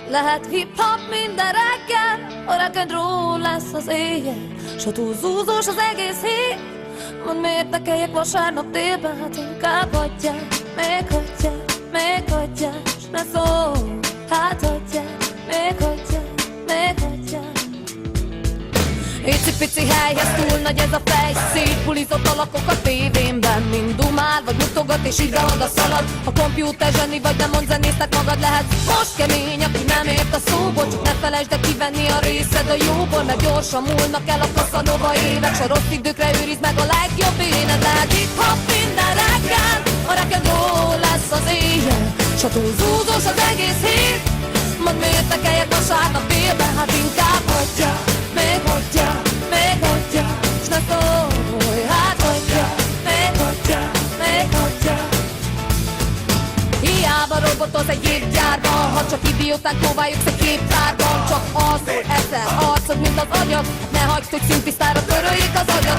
Lehet hip-hop minden reggel, a rock and roll lesz az éjjel, s ha túl zúzós az egész hét, mondd miért ne kelljek vasárnap délben, hát inkább hagyjál, még hagyjál, s ne szólj, hát hagyjál, még hagyjál. Icipici helyhez túl nagy ez a fej, szétpulizott alakok a tévémben, mind dumál, vagy mutogat és ide-oda szalad. A kompjúter zseni vagy, nem mond zenésznek magad, lehet most kemény, aki nem ért a szóból. Csak ne felejtsd el kivenni a részed a jóból, mert gyorsan múlnak el a kaszanova évek, s a rossz időkre őrizd meg a legjobb éned. Lehet hip-hop minden reggel, a rock and roll lesz az éjjel, s ha túl zúzós az egész hét, mondd miért ne kelljek vasárnap délben, hát inkább hagyjál, még hagyjál, s ne szólj, hát hagyjál, még hagyjál. Hiába robotoz egy gépgyárban, ha csak idióták próbáljuk egy képtárban. Csak alszol, eszel, arcod, mint az agyad, ne hagyd, hogy színtisztára töröljék az agyad.